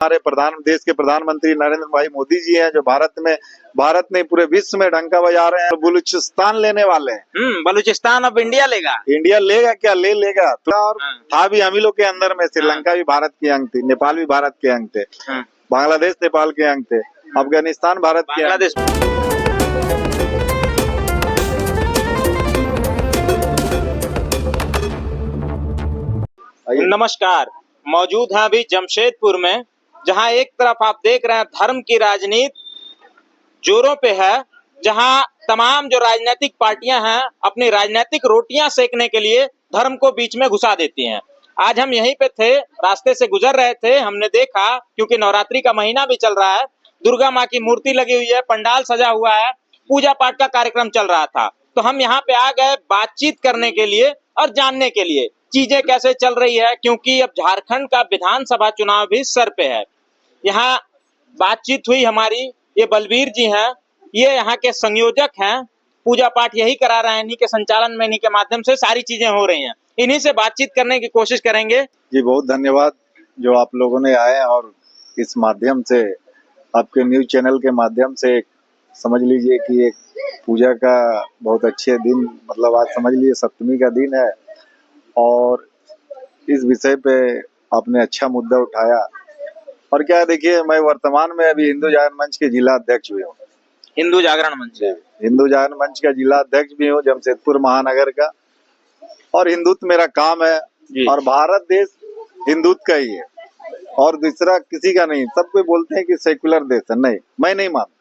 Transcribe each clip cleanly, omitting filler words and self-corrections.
हमारे देश के प्रधानमंत्री नरेंद्र भाई मोदी जी हैं, जो भारत में पूरे विश्व में डंका बजा रहे हैं। बलूचिस्तान लेने वाले हैं। बलूचिस्तान अब इंडिया लेगा। इंडिया लेगा क्या, ले लेगा तो। और था भी हम ही लोग के अंदर में। श्रीलंका भी भारत के अंग थे, नेपाल भी भारत के अंग थे, बांग्लादेश नेपाल के अंग थे, अफगानिस्तान भारत के बांग्लादेश। नमस्कार, मौजूद हैं अभी जमशेदपुर में, जहां एक तरफ आप देख रहे हैं धर्म की राजनीति जोरों पे है, जहां तमाम जो राजनीतिक पार्टियां हैं अपनी राजनीतिक रोटियां सेकने के लिए धर्म को बीच में घुसा देती हैं। आज हम यहीं पे थे, रास्ते से गुजर रहे थे, हमने देखा क्योंकि नवरात्रि का महीना भी चल रहा है, दुर्गा माँ की मूर्ति लगी हुई है, पंडाल सजा हुआ है, पूजा पाठ का कार्यक्रम चल रहा था। तो हम यहाँ पे आ गए बातचीत करने के लिए और जानने के लिए चीजें कैसे चल रही है, क्योंकि अब झारखंड का विधानसभा चुनाव भी सर पे है। यहाँ बातचीत हुई हमारी, ये बलबीर जी हैं, ये यहाँ के संयोजक हैं, पूजा पाठ यही करा रहे हैं, इन्हीं के संचालन में, इन्हीं के माध्यम से सारी चीजें हो रही हैं। इन्हीं से बातचीत करने की कोशिश करेंगे। जी बहुत धन्यवाद जो आप लोगों ने आए और इस माध्यम से, आपके न्यूज चैनल के माध्यम से समझ लीजिए कि एक पूजा का बहुत अच्छे दिन, मतलब आज समझ लीजिए सप्तमी का दिन है और इस विषय पे आपने अच्छा मुद्दा उठाया। और क्या देखिए, मैं वर्तमान में अभी हिंदू जागरण मंच के जिला अध्यक्ष भी हूँ। हिंदू जागरण मंच, हिंदू जागरण मंच का जिला अध्यक्ष भी हूँ जमशेदपुर महानगर का। और हिंदुत्व मेरा काम है और भारत देश हिंदुत्व का ही है और दूसरा किसी का नहीं। सब कोई बोलते हैं कि सेक्युलर देश है, नहीं, मैं नहीं मानता।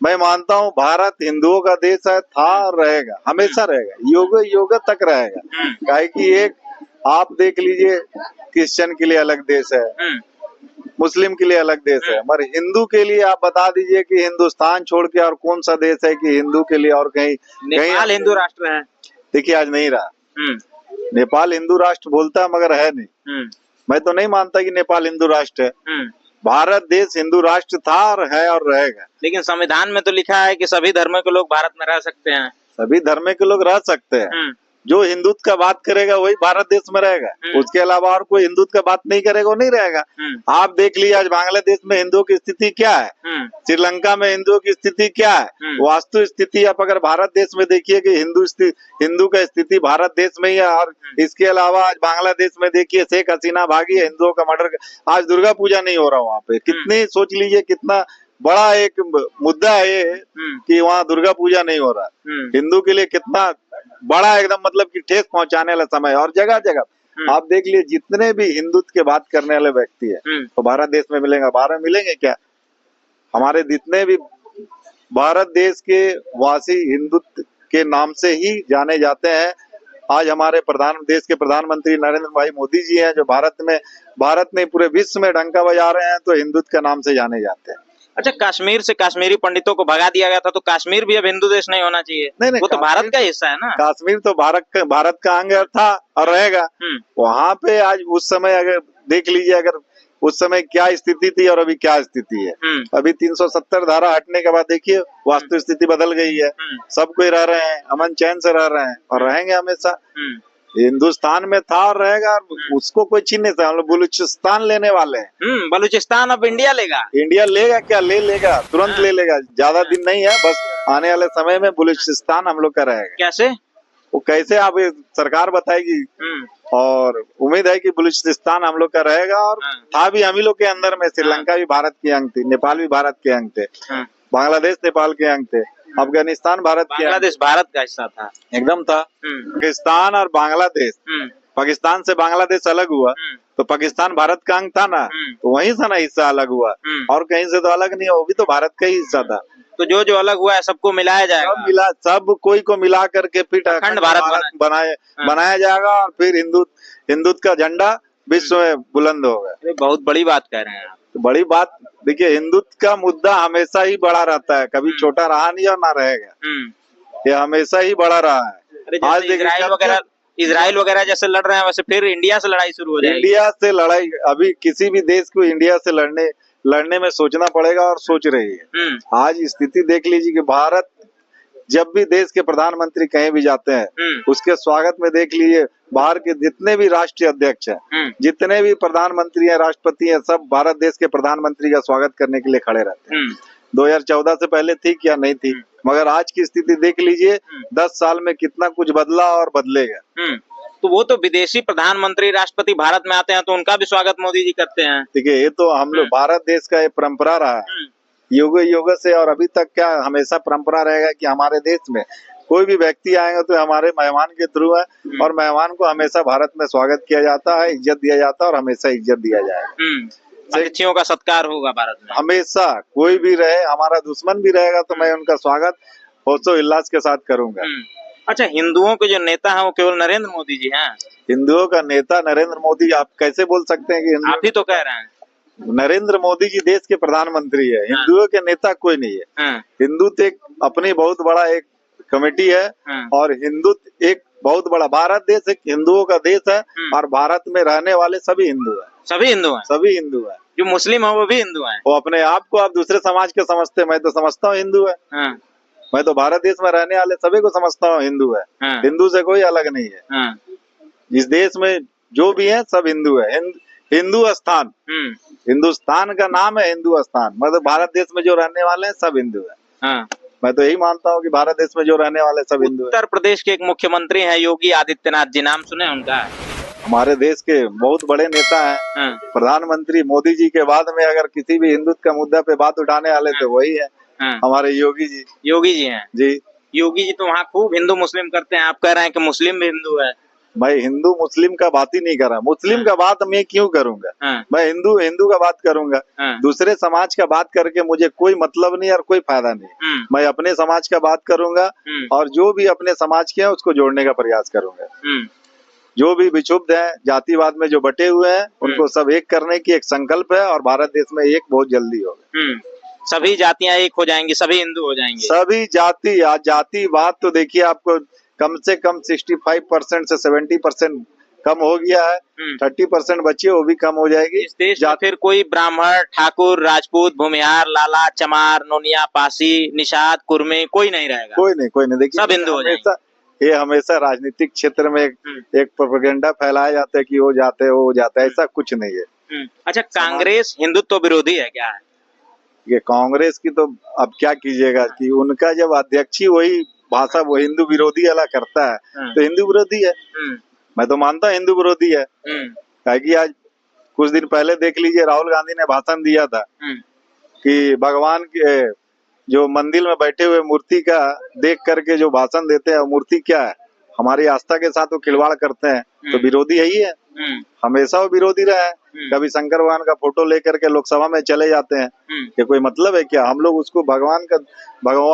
मैं मानता हूँ भारत हिंदुओं का देश है, था और रहेगा, हमेशा रहेगा, युग तक रहेगा। काहे कि एक आप देख लीजिए, क्रिश्चियन के लिए अलग देश है, मुस्लिम के लिए अलग देश है, मगर हिंदू के लिए आप बता दीजिए कि हिंदुस्तान छोड़ के और कौन सा देश है कि हिंदू के लिए और कहीं नेपाल हिंदू राष्ट्र है। देखिए आज नहीं रहा। नेपाल हिंदू राष्ट्र बोलता है मगर है नहीं। मैं तो नहीं मानता कि नेपाल हिंदू राष्ट्र है। भारत देश हिंदू राष्ट्र था और है और रहेगा। लेकिन संविधान में तो लिखा है कि सभी धर्मों के लोग भारत में रह सकते हैं। सभी धर्म के लोग रह सकते हैं। जो हिंदुत्व का बात करेगा वही भारत देश में रहेगा। उसके अलावा और कोई हिंदुत्व का बात नहीं करेगा वो नहीं रहेगा। आप देख लीजिए आज बांग्लादेश में हिंदुओं की स्थिति क्या है, श्रीलंका में हिंदुओं की स्थिति क्या है। वास्तु स्थिति आप अगर भारत देश में देखिए कि हिंदू का स्थिति भारत देश में ही है। और इसके अलावा आज बांग्लादेश में देखिए शेख हसीना भागी है, हिंदुओं का मर्डर। आज दुर्गा पूजा नहीं हो रहा वहाँ पे। कितनी सोच लीजिए कितना बड़ा एक मुद्दा है ये कि वहाँ दुर्गा पूजा नहीं हो रहा। हिंदू के लिए कितना बड़ा एकदम मतलब कि ठेस पहुंचाने वाला समय। और जगह जगह आप देख लिए जितने भी हिंदुत्व के बात करने वाले व्यक्ति है तो भारत देश में मिलेंगे। बाहर मिलेंगे क्या? हमारे जितने भी भारत देश के वासी हिंदुत्व के नाम से ही जाने जाते हैं। आज हमारे देश के प्रधानमंत्री नरेंद्र भाई मोदी जी हैं, जो भारत में पूरे विश्व में डंका बजा रहे हैं, तो हिंदुत्व के नाम से जाने जाते हैं। अच्छा, कश्मीर से कश्मीरी पंडितों को भगा दिया गया था, तो कश्मीर भी अब हिंदू देश नहीं होना चाहिए? नहीं, वो तो भारत का हिस्सा है ना। कश्मीर तो भारत का अंग था और रहेगा। वहाँ पे आज उस समय अगर देख लीजिए, अगर उस समय क्या स्थिति थी और अभी क्या स्थिति है। अभी 370 धारा हटने के बाद देखिए वास्तु स्थिति बदल गई है। सब कोई रह रहे हैं, अमन चैन से रह रहे हैं और रहेंगे हमेशा। हिंदुस्तान में था और रहेगा, उसको कोई छीन नहीं सकता। हम लोग बलूचिस्तान लेने वाले हैं। बलूचिस्तान अब इंडिया लेगा। इंडिया लेगा क्या, ले लेगा, तुरंत ले लेगा। ज्यादा दिन नहीं है, बस आने वाले समय में बलूचिस्तान हम लोग का रहेगा। कैसे? वो कैसे आप सरकार बताएगी। और उम्मीद है कि बलूचिस्तान हम लोग का रहेगा। और था भी हम ही लोग के अंदर में। श्रीलंका भी भारत के अंग थी, नेपाल भी भारत के अंग थे, बांग्लादेश नेपाल के अंग थे, अफगानिस्तान बांग्लादेश भारत का हिस्सा था, एकदम था। पाकिस्तान और बांग्लादेश, पाकिस्तान से बांग्लादेश अलग हुआ तो पाकिस्तान भारत का अंग था ना, तो वहीं से ना हिस्सा अलग हुआ। और कहीं से तो अलग नहीं, वो भी तो भारत का ही हिस्सा था। तो जो अलग हुआ है सबको मिलाया जाएगा। सब कोई को मिला करके फिर अखंड भारत बनाया जाएगा और फिर हिंदुत्व का झंडा विश्व में बुलंद होगा। बहुत बड़ी बात कह रहे हैं आप। तो बड़ी बात देखिए, हिंदुत्व का मुद्दा हमेशा ही बड़ा रहता है, कभी छोटा रहा नहीं और ना रहेगा। ये हमेशा ही बड़ा रहा है। आज इजराइल वगैरह जैसे लड़ रहे हैं, वैसे फिर इंडिया से लड़ाई शुरू हो जाएगी। इंडिया से लड़ाई, अभी किसी भी देश को इंडिया से लड़ने में सोचना पड़ेगा और सोच रही है। आज स्थिति देख लीजिए कि भारत जब भी देश के प्रधानमंत्री कहीं भी जाते हैं उसके स्वागत में देख लीजिए बाहर के जितने भी राष्ट्रीय अध्यक्ष हैं, जितने भी प्रधानमंत्री हैं, राष्ट्रपति हैं, सब भारत देश के प्रधानमंत्री का स्वागत करने के लिए खड़े रहते हैं। 2014 से पहले थी क्या नहीं थी, मगर आज की स्थिति देख लीजिए 10 साल में कितना कुछ बदला और बदलेगा। तो वो तो विदेशी प्रधानमंत्री राष्ट्रपति भारत में आते हैं तो उनका भी स्वागत मोदी जी करते हैं। देखिए ये तो हम लोग भारत देश का ये परंपरा रहा है युग युग से, और अभी तक क्या हमेशा परंपरा रहेगा कि हमारे देश में कोई भी व्यक्ति आएगा तो हमारे मेहमान के थ्रू है, और मेहमान को हमेशा भारत में स्वागत किया जाता है, इज्जत दिया जाता है और हमेशा इज्जत दिया जाएगा। अतिथियों का सत्कार होगा भारत में हमेशा, कोई भी रहे, हमारा दुश्मन भी रहेगा तो मैं उनका स्वागत होशो-उल्लास के साथ करूंगा। अच्छा, हिंदुओं के जो नेता हैं वो केवल नरेंद्र मोदी जी हैं? हिंदुओं का नेता नरेंद्र मोदी, आप कैसे बोल सकते हैं कि आप ही तो कह रहे हैं। नरेंद्र मोदी जी देश के प्रधानमंत्री है, हिंदुओं के नेता कोई नहीं है। हिंदुत्व एक अपनी बहुत बड़ा एक कमेटी है, और हिंदुत्व एक बहुत बड़ा, भारत देश एक हिंदुओं का देश है, और भारत में रहने वाले सभी हिंदू हैं। सभी हिंदू हैं? सभी हिंदू हैं। जो मुस्लिम है वो भी हिंदू हैं? वो अपने आप को आप दूसरे समाज के समझते, मैं तो समझता हूँ हिंदू है। मैं तो भारत देश में रहने वाले सभी को समझता हूँ हिंदू है। हिंदू से कोई अलग नहीं है। इस देश में जो भी है सब हिंदू है। हिंदू स्थान, हिंदुस्तान का नाम है हिंदू स्थान, मतलब भारत देश में जो रहने वाले हैं सब हिंदू है। मैं तो यही मानता हूँ कि भारत देश में जो रहने वाले सब हिंदू है। उत्तर प्रदेश के एक मुख्यमंत्री हैं योगी आदित्यनाथ जी, नाम सुने उनका? हमारे देश के बहुत बड़े नेता हैं। प्रधानमंत्री मोदी जी के बाद में अगर किसी भी हिंदुत्व का मुद्दा पे बात उठाने वाले तो वही है हमारे योगी जी। योगी जी हैं जी। योगी जी तो वहाँ खूब हिंदू मुस्लिम करते हैं, आप कह रहे हैं कि मुस्लिम भी हिंदू है। मैं हिंदू मुस्लिम का बात ही नहीं कर रहा, मुस्लिम का बात मैं क्यों करूंगा? मैं हिंदू का बात करूंगा। दूसरे समाज का बात करके मुझे कोई मतलब नहीं और कोई फायदा नहीं। मैं अपने समाज का बात करूंगा, और जो भी अपने समाज के हैं उसको जोड़ने का प्रयास करूंगा। जो भी विक्षुब्ध है, जातिवाद में जो बटे हुए हैं, उनको सब एक करने की एक संकल्प है, और भारत देश में एक बहुत जल्दी होगा। सभी जातियां एक हो जाएंगी, सभी हिंदू हो जाएंगे। सभी जातिवाद तो देखिए आपको कम से कम 65% से 70% कम हो गया है। 30% बची है, वो भी कम हो जाएगी। इस देश में फिर कोई ब्राह्मण, ठाकुर, राजपूत, भूमिहार, लाला, चमार, नोनिया, पासी, निषाद, कुर्मी कोई नहीं रहेगा? कोई नहीं। देखिए सब हिंदू हो जाएंगे। ये हमेशा राजनीतिक क्षेत्र में एक प्रोपेगेंडा फैलाया जाता है कि वो जाते हैं, ऐसा कुछ नहीं है। अच्छा, कांग्रेस हिंदुत्व विरोधी है क्या? ये कांग्रेस की तो अब क्या कीजिएगा कि उनका जब अध्यक्ष ही वही भाषा वो हिंदू विरोधी वाला करता है तो हिंदू विरोधी है। मैं तो मानता हूँ हिंदू विरोधी है। कि आज कुछ दिन पहले देख लीजिए राहुल गांधी ने भाषण दिया था कि भगवान के जो मंदिर में बैठे हुए मूर्ति का देख करके जो भाषण देते हैं, मूर्ति क्या है, हमारी आस्था के साथ वो खिलवाड़ करते हैं, तो विरोधी यही है। हमेशा वो विरोधी रहा है। कभी शंकर भगवान का फोटो लेकर के लोकसभा में चले जाते हैं, ये कोई मतलब है क्या? हम लोग उसको भगवान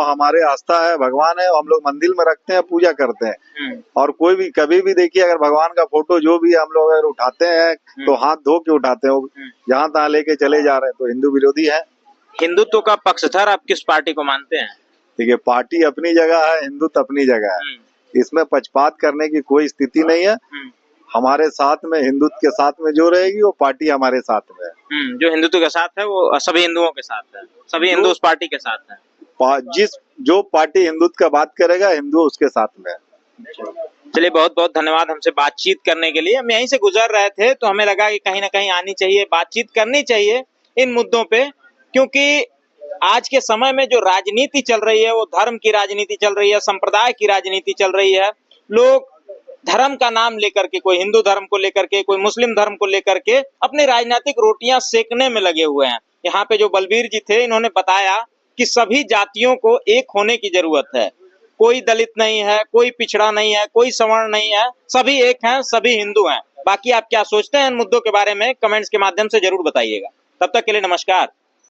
हमारे आस्था है, भगवान है, हम लोग मंदिर में रखते हैं, पूजा करते हैं। और कोई भी कभी भी देखिए अगर भगवान का फोटो जो भी हम लोग अगर उठाते हैं तो हाथ धो के उठाते हैं, जहाँ तहाँ लेके चले जा रहे हैं, तो हिंदू विरोधी है। हिंदुत्व का पक्षधर आप किस पार्टी को मानते हैं? देखिए पार्टी अपनी जगह है, हिंदुत्व अपनी जगह है, इसमें पक्षपात करने की कोई स्थिति नहीं है। हमारे साथ में हिंदुत्व के साथ में जो रहेगी वो पार्टी हमारे साथ में है। जो हिंदुत्व के साथ है वो सभी हिंदुओं के साथ है, सभी हिंदू उस पार्टी के साथ है। जो पार्टी हिंदुत्व का बात करेगा हिंदू उसके साथ में है। चलिए, बहुत बहुत धन्यवाद हमसे बातचीत करने के लिए। हम यहीं से गुजर रहे थे तो हमें लगा कि कहीं ना कहीं आनी चाहिए, बातचीत करनी चाहिए इन मुद्दों पे, क्योंकि आज के समय में जो राजनीति चल रही है वो धर्म की राजनीति चल रही है, संप्रदाय की राजनीति चल रही है। लोग धर्म का नाम लेकर के, कोई हिंदू धर्म को लेकर के, कोई मुस्लिम धर्म को लेकर के अपनी राजनीतिक रोटियां सेकने में लगे हुए हैं। यहाँ पे जो बलबीर जी थे, इन्होंने बताया कि सभी जातियों को एक होने की जरूरत है। कोई दलित नहीं है, कोई पिछड़ा नहीं है, कोई सवर्ण नहीं है, सभी एक हैं, सभी हिंदू हैं। बाकी आप क्या सोचते हैं इन मुद्दों के बारे में कमेंट्स के माध्यम से जरूर बताइएगा। तब तक के लिए नमस्कार।